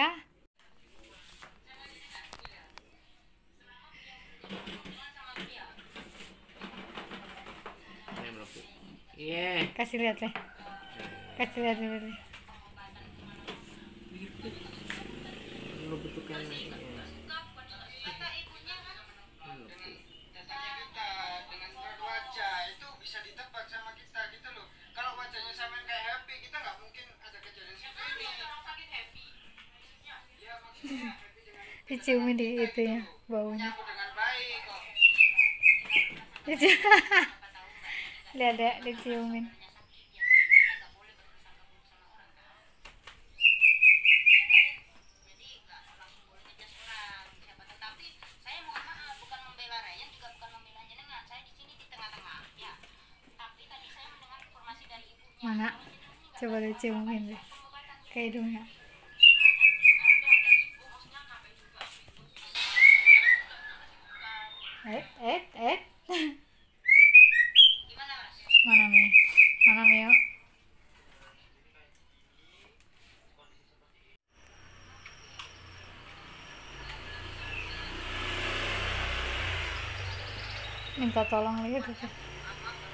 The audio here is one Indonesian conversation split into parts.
ya. Iya. Kasih lihat deh. Kasih lihat dulu deh. Lu bentukan diciumin di itu ya baunya. Lihat deh diciumin. Mana? Coba diciumin deh ke hidungnya. Mana Mi? Mana Mio? Minta tolong lagi tuh.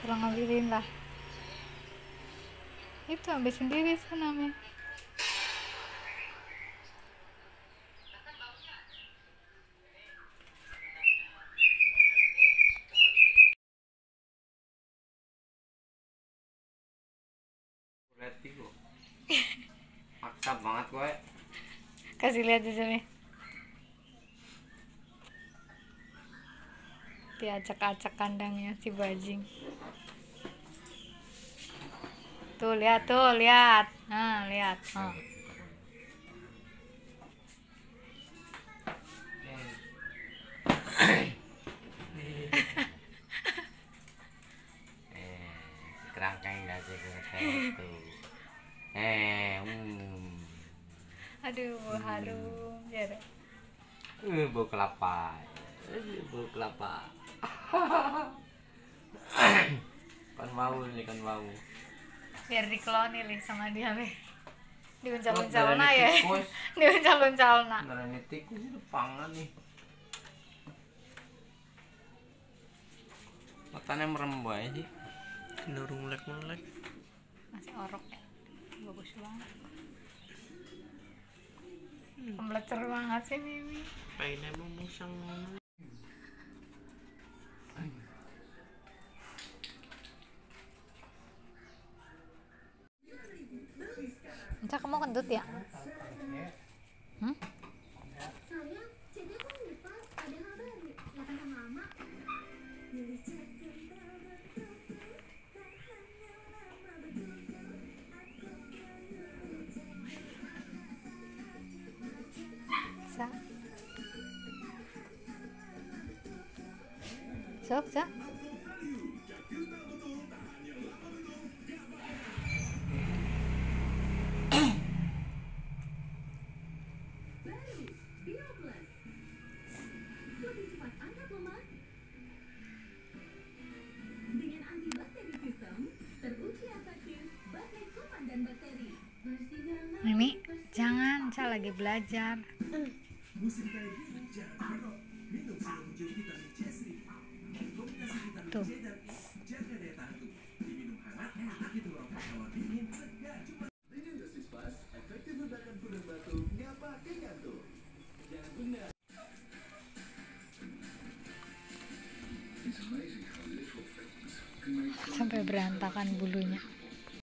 Tolong ambilin lah. Itu ambil sendiri sana Mi. maksa banget gue. Kasih lihat di sini. Diacak-acak kandangnya si bajing. Tuh lihat. Nah, lihat. Oh. Kerangkeng gak sih itu. Aduh, harum. Ya deh. Bau kelapa. Bau kelapa. Kan mau ini kan mau. Biar dikeloni nih sama dia nih. Diuncal-uncalna ya. Diuncal-uncalna. Darahnya tikus itu pangan nih. Matanya merem bae sih. Cenderung melek-melek. Masih orok ya. Bagus banget. Pembelajar banget sih Mimi. Pengen emang musang. Encak kamu kentut ya? Sok. Mimi, jangan, saya lagi belajar. Tuh. Sampai berantakan bulunya.